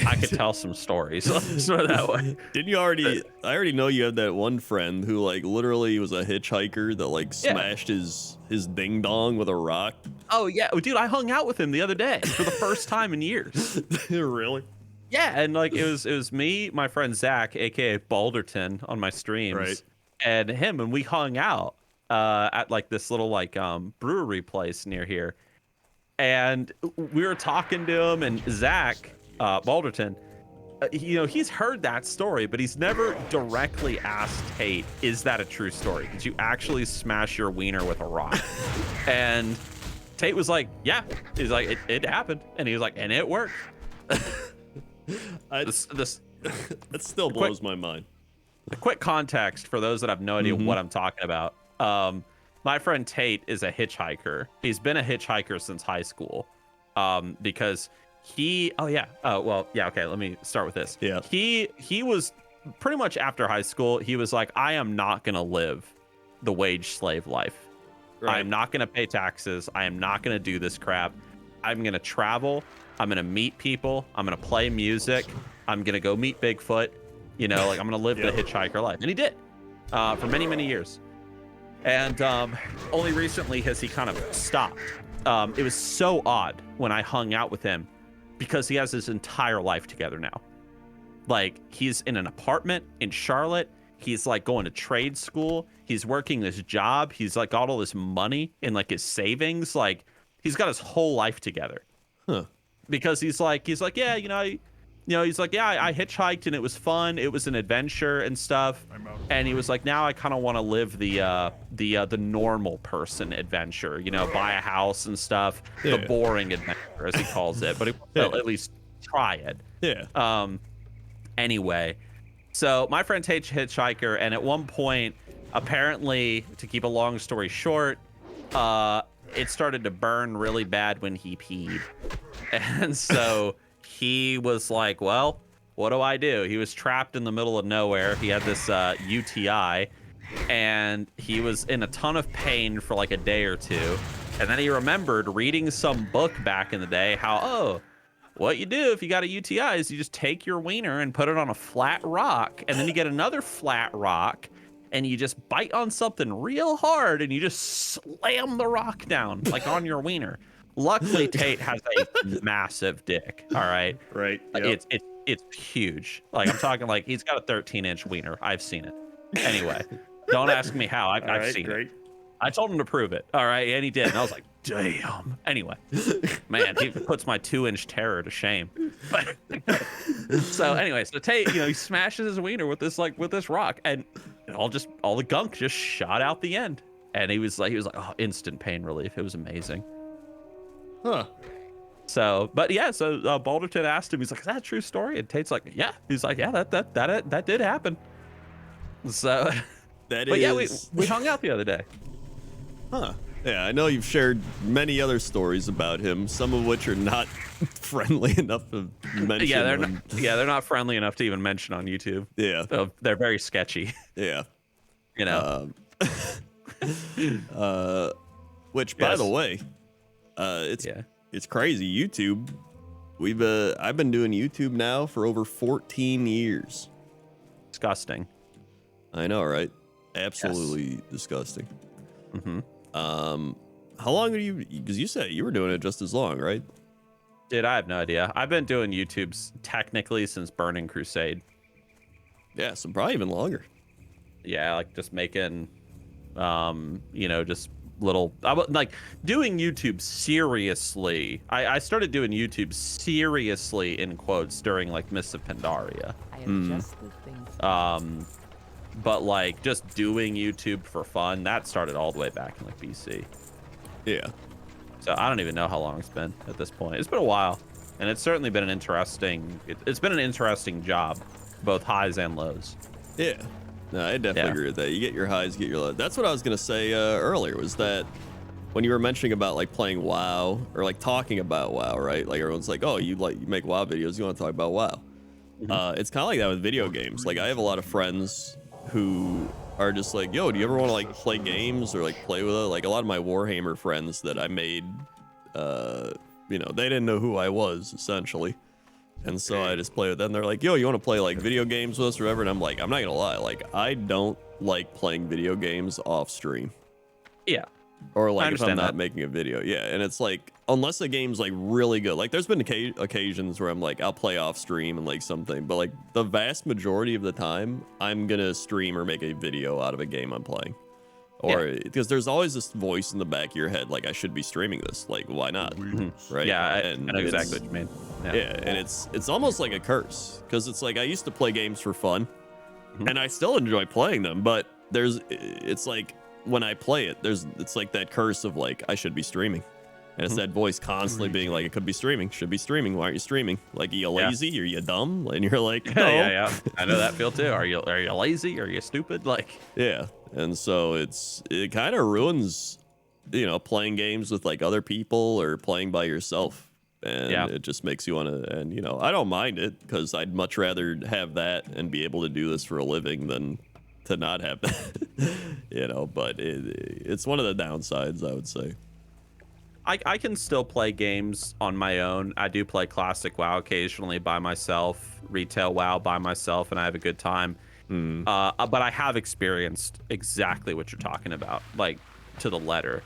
I could tell some stories. Let's put it that way. Didn't you already? I already know you have that one friend who like literally was a hitchhiker that like smashed his ding dong with a rock. Oh yeah, dude, I hung out with him the other day for the first time in years. Really? Yeah, and like it was me, my friend Zach, aka Balderton, on my streams, Right. and him, and we hung out at like this little like brewery place near here, and we were talking to him, and Zach. Balderton, you know, he's heard that story, but he's never directly asked Tate, is that a true story? Did you actually smash your wiener with a rock? And Tate was like, yeah. He's like, it happened. And he was like, and it worked. It still blows my mind. A quick context for those that have no idea what I'm talking about. My friend Tate is a hitchhiker. He's been a hitchhiker since high school because okay, let me start with this. Yeah. He was pretty much after high school, he was like, I am not going to live the wage slave life. Right. I am not going to pay taxes. I am not going to do this crap. I'm going to travel. I'm going to meet people. I'm going to play music. I'm going to go meet Bigfoot. You know, like I'm going to live the hitchhiker life. And he did for many, many years. And only recently has he kind of stopped. It was so odd when I hung out with him because he has his entire life together now. Like he's in an apartment in Charlotte. He's like going to trade school. He's working this job. He's like got all this money in like his savings. Like he's got his whole life together. Huh. Because he's like, he's like, yeah, he's like, yeah, I hitchhiked and it was fun. It was an adventure and stuff. And he was like, now I kind of want to live the normal person adventure, you know, buy a house and stuff, the boring adventure as he calls it, but he'll at least try it. Yeah. Anyway, so my friend Tate's a hitchhiker, and at one point, apparently, to keep a long story short, it started to burn really bad when he peed. And so he was like, well, what do I do? He was trapped in the middle of nowhere. He had this UTI, and he was in a ton of pain for like a day or two. And then he remembered reading some book back in the day how, what you do if you got a UTI is you just take your wiener and put it on a flat rock, and then you get another flat rock, and you just bite on something real hard and you just slam the rock down like on your wiener. Luckily, Tate has a massive dick. All right. Right. Yep. It's huge. Like I'm talking like he's got a 13-inch wiener. I've seen it. Anyway, don't ask me how. I've seen it. I told him to prove it. All right, and he did. And I was like, damn. Anyway, man, he puts my 2-inch terror to shame. But so anyway, so Tate, he smashes his wiener with this rock, and all the gunk just shot out the end. And he was like, oh, instant pain relief. It was amazing. Huh. So, but yeah, so Balderton asked him, he's like, is that a true story? And Tate's like, yeah. He's like, yeah, that did happen. So, yeah, we hung out the other day. Huh. Yeah, I know you've shared many other stories about him, some of which are not friendly enough to mention. They're not friendly enough to even mention on YouTube. Yeah. So they're very sketchy. Yeah. Which, by the way, it's crazy. YouTube. I've been doing YouTube now for over 14 years. Disgusting. I know, right? Absolutely disgusting. Mm-hmm. How long are you? Because you said you were doing it just as long, right? Dude, I have no idea. I've been doing YouTube's technically since Burning Crusade. Yeah, so probably even longer. Yeah, like just making, just little. Like doing YouTube seriously. I started doing YouTube seriously in quotes during like Mists of Pandaria. I am just the thing. But like just doing YouTube for fun, that started all the way back in like BC. Yeah. So I don't even know how long it's been at this point. It's been a while, and it's certainly been an interesting. It's been an interesting job, both highs and lows. Yeah. No, I definitely agree with that. You get your highs, get your lows. That's what I was gonna say earlier. Was that when you were mentioning about like playing WoW or like talking about WoW, right? Like everyone's like, oh, you make WoW videos. You want to talk about WoW? Mm-hmm. It's kind of like that with video games. Like I have a lot of friends who are just like, yo, do you ever want to like play games or like play with it? Like a lot of my Warhammer friends that I made, they didn't know who I was essentially. And so I just play with them. They're like, yo, you want to play like video games with us or whatever? And I'm like, I'm not going to lie. Like, I don't like playing video games off stream. Yeah. Or like if I'm not making a video. Yeah. And it's like, unless the game's like really good. Like there's been occasions where I'm like, I'll play off stream and like something. But like the vast majority of the time, I'm going to stream or make a video out of a game I'm playing. Or because there's always this voice in the back of your head, like I should be streaming this. Like, why not? Right? Yeah, I know exactly what you mean. Yeah, and it's almost like a curse because it's like I used to play games for fun, and I still enjoy playing them. But it's like when I play it, it's like that curse of like I should be streaming, and it's that voice constantly being like, it could be streaming, should be streaming. Why aren't you streaming? Like, are you lazy? Are you dumb? And you're like, no. Yeah. I know that feel too. Are you lazy? Are you stupid? Like, yeah. And so it kind of ruins, playing games with like other people or playing by yourself. And it just makes you want to, and I don't mind it because I'd much rather have that and be able to do this for a living than to not have that, but it's one of the downsides, I would say. I can still play games on my own. I do play classic WoW occasionally by myself, retail WoW by myself, and I have a good time. But I have experienced exactly what you're talking about, like to the letter.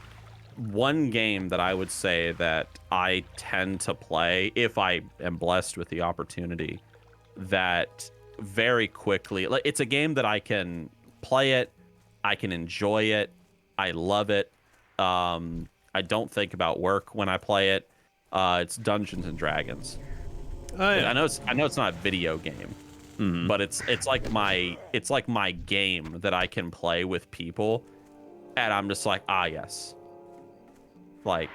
One game that I would say that I tend to play if I am blessed with the opportunity, that very quickly, like it's a game that I can play it, I can enjoy it, I love it. I don't think about work when I play it. It's Dungeons and Dragons. Oh, yeah. I know it's not a video game. But it's like my game that I can play with people, and I'm just like, yes. Like,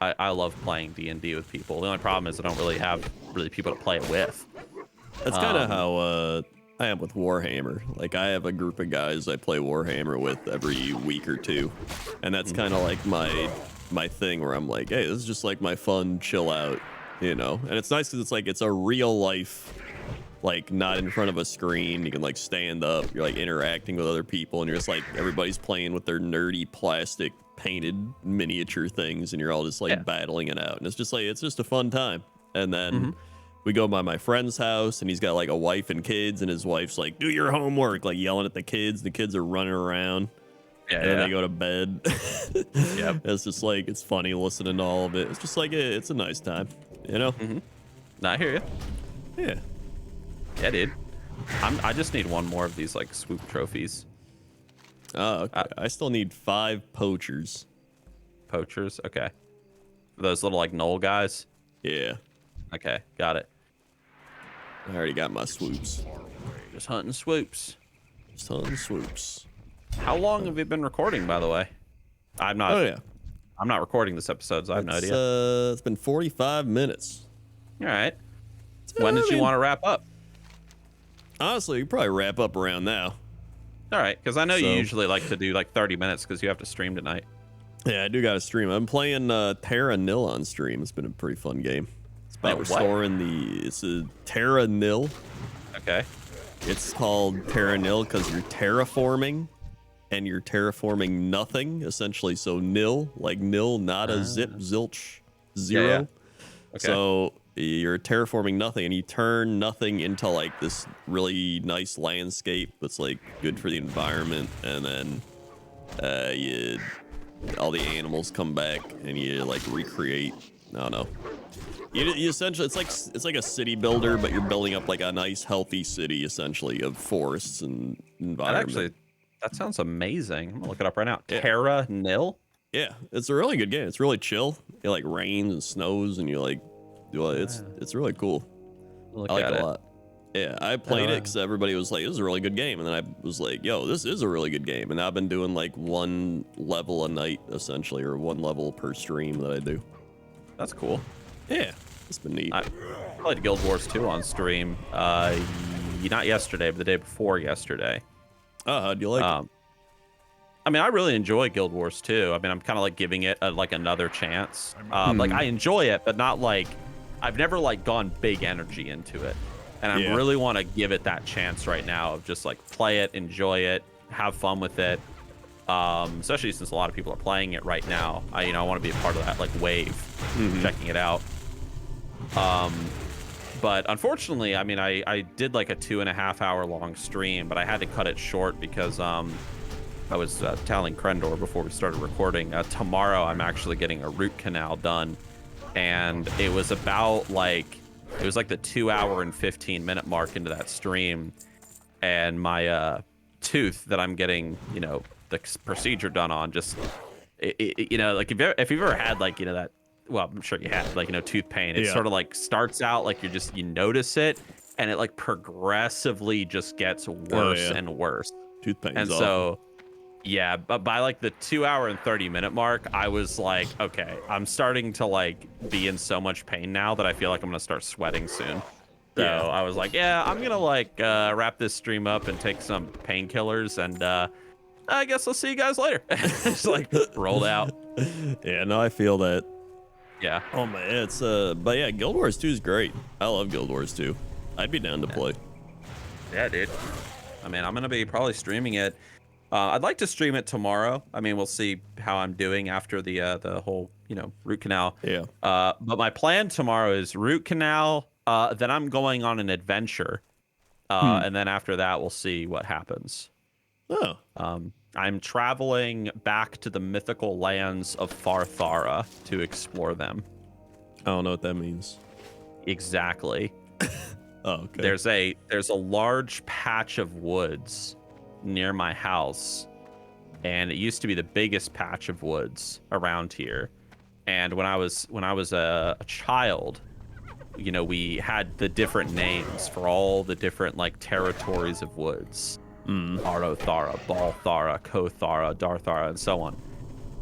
I love playing D&D with people. The only problem is I don't really have people to play it with. That's kind of how I am with Warhammer. Like I have a group of guys I play Warhammer with every week or two, and that's kind of like my thing where I'm like, hey, this is just like my fun chill out, And it's nice because it's like it's a real life. Like not in front of a screen, you can like stand up, you're like interacting with other people, and you're just like everybody's playing with their nerdy plastic painted miniature things, and you're all just like battling it out, and it's just a fun time. And then we go by my friend's house, and he's got like a wife and kids, and his wife's like, "Do your homework," like yelling at the kids. The kids are running around. Yeah, And then they go to bed. Yep. It's just like, it's funny listening to all of it. It's just like, it's a nice time, you know? I hear you. Yeah. Yeah, dude. I just need one more of these like swoop trophies. Oh, okay. I still need 5 poachers. Poachers, okay. Those little like knoll guys. Yeah. Okay, got it. I already got my swoops. Just hunting swoops. Just hunting swoops. How long have you been recording, by the way? I'm not. Oh, yeah. I'm not recording this episode, so I have no idea. It's been 45 minutes. All right. When did you want to wrap up? Honestly, you probably wrap up around now. All right, because I know you So- usually like to do like 30 minutes because you have to stream tonight. Yeah, I do got to stream. I'm playing Terra Nil on stream. It's been a pretty fun game. It's about Wait, what? restoring it's a Terra Nil. Okay. It's called Terra Nil because you're terraforming, and you're terraforming nothing, essentially. So nil, like nil, nada, zip, zilch, zero. Yeah. Okay. So you're terraforming nothing, and you turn nothing into like this really nice landscape that's like good for the environment, and then all the animals come back, and you like recreate. I don't know. You essentially, it's like a city builder, but you're building up like a nice, healthy city, essentially, of forests and environment. That sounds amazing. I'm gonna look it up right now. Yeah. Terra Nil. Yeah, it's a really good game. It's really chill. It like rains and snows, and you like, it's really cool. Look I like at it it. a lot. Yeah, I played it because everybody was like, "This is a really good game," and then I was like, "Yo, this is a really good game." And I've been doing like 1 level a night, essentially, or 1 level per stream that I do. That's cool. Yeah, it's been neat. I played Guild Wars 2 on stream. Not yesterday, but the day before yesterday. Oh, how'd you like it? I mean, I really enjoy Guild Wars 2. I mean, I'm kind of like giving it like another chance. Like I enjoy it, but not like I've never like gone big energy into it. And I Yeah. really want to give it that chance right now of just like play it, enjoy it, have fun with it. Especially since a lot of people are playing it right now. I want to be a part of that like wave, checking it out. But unfortunately, I mean, I did like a 2.5 hour long stream, but I had to cut it short because I was telling Crendor before we started recording, tomorrow I'm actually getting a root canal done. And it was about like, it was like the 2 hour and 15 minute mark into that stream. And my tooth that I'm getting, the procedure done on just, like if you've ever had like, that, well, I'm sure you had like, tooth pain. It sort of like starts out like you notice it, and it like progressively just gets worse and worse. Tooth pain's And awful. so, yeah, but by like the 2 hour and 30 minute mark, I was like, okay, I'm starting to like be in so much pain now that I feel like I'm gonna start sweating soon. So Yeah. I was like, yeah, I'm gonna like wrap this stream up and take some painkillers, and I guess I'll see you guys later. Just like rolled out. Yeah, no, I feel that. Yeah. Oh man, but yeah, Guild Wars 2 is great. I love Guild Wars 2. I'd be down to play. Yeah, dude. I mean, I'm gonna be probably streaming it. I'd like to stream it tomorrow. I mean, we'll see how I'm doing after the whole root canal. Yeah. But my plan tomorrow is root canal. Then I'm going on an adventure, and then after that we'll see what happens. Oh. I'm traveling back to the mythical lands of Farthara to explore them. I don't know what that means. Exactly. Oh, okay. There's a large patch of woods near my house, and it used to be the biggest patch of woods around here. And when I was a child, we had the different names for all the different like territories of woods. Arothara, Balthara, Kothara, Darthara, and so on.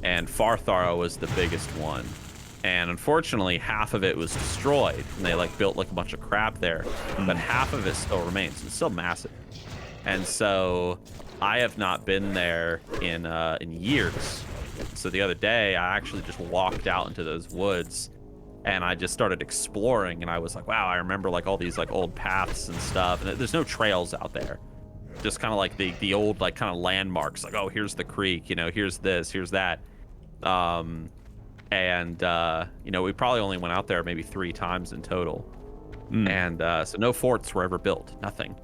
And Farthara was the biggest one. And unfortunately, half of it was destroyed, and they like built like a bunch of crap there. But half of it still remains. It's still massive. And so I have not been there in years. So the other day, I actually just walked out into those woods, and I just started exploring. And I was like, wow, I remember like all these like old paths and stuff. And there's no trails out there. Just kind of like the old like kind of landmarks, like, oh, here's the creek, here's this, here's that. We probably only went out there maybe 3 times in total. And so no forts were ever built, nothing.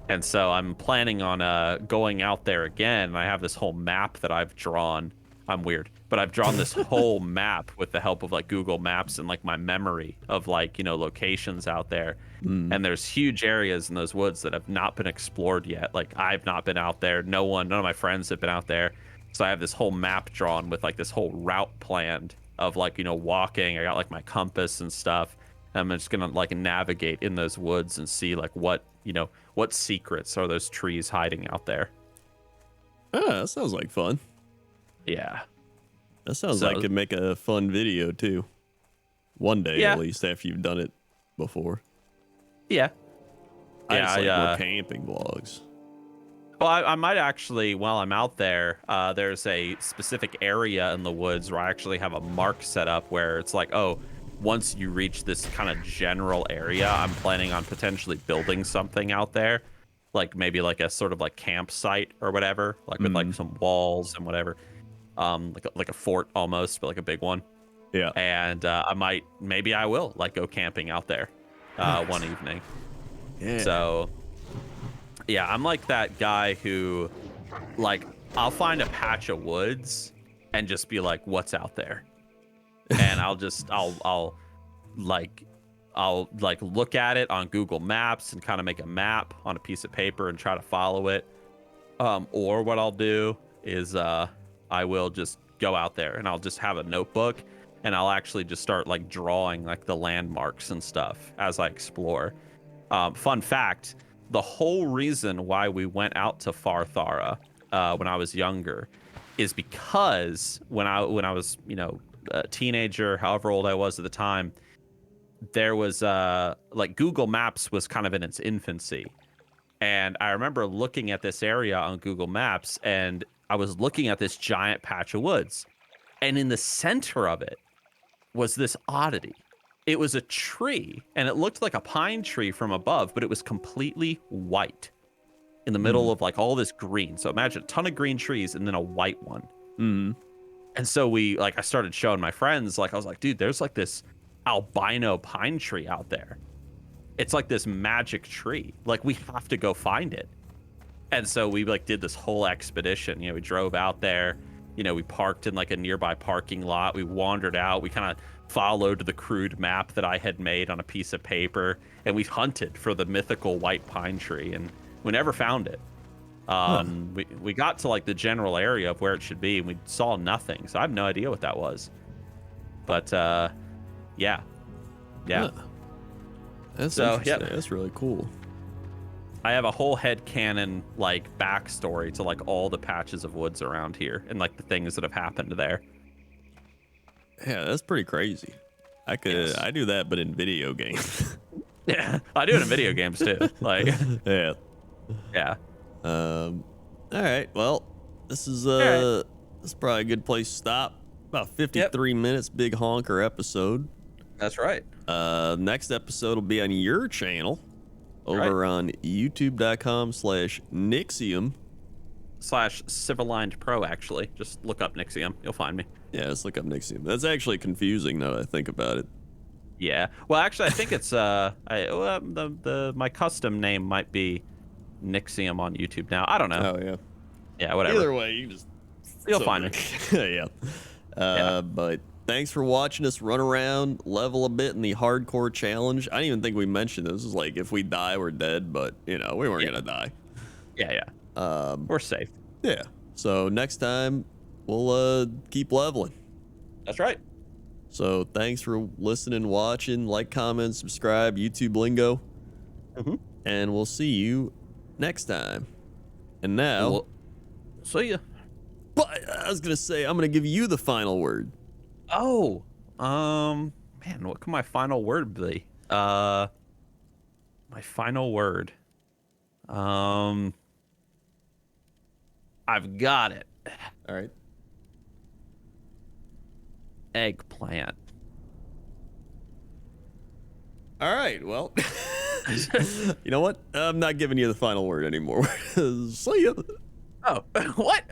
And so I'm planning on going out there again. I have this whole map that I've drawn. I'm weird, but I've drawn this whole map with the help of like Google Maps and like my memory of like, you know, locations out there. And there's huge areas in those woods that have not been explored yet. Like I've not been out there. None of my friends have been out there. So I have this whole map drawn with like this whole route planned of like, you know, walking. I got like my compass and stuff. I'm just gonna like navigate in those woods and see like what, you know, what secrets are those trees hiding out there. Ah, that sounds like fun. Yeah. That sounds like it'd make a fun video too. One day Yeah. at least after you've done it before. Yeah. I Yeah, just like more camping vlogs. Well, I might actually, while I'm out there, there's a specific area in the woods where I actually have a mark set up where it's like, oh, once you reach this kind of general area, I'm planning on potentially building something out there, like maybe like a sort of like campsite or whatever, like with like some walls and whatever, like a fort almost, but like a big one. Yeah. And maybe I will like go camping out there one evening. Yeah. So yeah, I'm like that guy who like I'll find a patch of woods and just be like, what's out there? And I'll look at it on Google Maps and kind of make a map on a piece of paper and try to follow it. Or what I'll do is I will just go out there and I'll just have a notebook and I'll actually just start like drawing like the landmarks and stuff as I explore. Fun fact, the whole reason why we went out to Farthara when I was younger is because when I was, you know, a teenager, however old I was at the time, there was like Google Maps was kind of in its infancy. And I remember looking at this area on Google Maps and I was looking at this giant patch of woods. And in the center of it was this oddity. It was a tree and it looked like a pine tree from above, but it was completely white in the middle of like all this green. So imagine a ton of green trees and then a white one. And so I started showing my friends, like, I was like, dude, there's like this albino pine tree out there. It's like this magic tree. Like, we have to go find it. And so we like did this whole expedition. You know, we drove out there, you know, we parked in like a nearby parking lot. We wandered out. We kind of followed the crude map that I had made on a piece of paper. And we hunted for the mythical white pine tree. And we never found it. We got to like the general area of where it should be and we saw nothing. So I have no idea what that was. But yeah. Huh. That's interesting. That's really cool. I have a whole headcanon like backstory to like all the patches of woods around here and like the things that have happened there. Yeah, that's pretty crazy. I do that, but in video games. Yeah, I do it in video games too. Like, yeah. Yeah. All right. Well, this is probably a good place to stop. About 53 minutes, big honker episode. That's right. Next episode will be on your channel over on youtube.com/Nixxiom. /Civillined Pro, actually. Just look up Nixxiom. You'll find me. Yeah, let's look up Nixxiom. That's actually confusing now that I think about it. Yeah. Well, actually, I think it's my custom name might be Nixxiom on YouTube now. I don't know. Oh yeah. Yeah, whatever. Either way, you'll find me. Yeah. But thanks for watching us run around, level a bit in the hardcore challenge. I didn't even think we mentioned this. This is like if we die, we're dead, but you know, we weren't gonna die. Yeah. We're safe. Yeah. So next time we'll keep leveling. That's right. So thanks for listening, watching, like, comment, subscribe, YouTube lingo. And we'll see you next time. And now, see ya. But I was gonna say I'm gonna give you the final word. Oh, man, what can my final word be? My final word. I've got it. All right. Eggplant. All right. Well, you know what? I'm not giving you the final word anymore. See ya. Oh, what?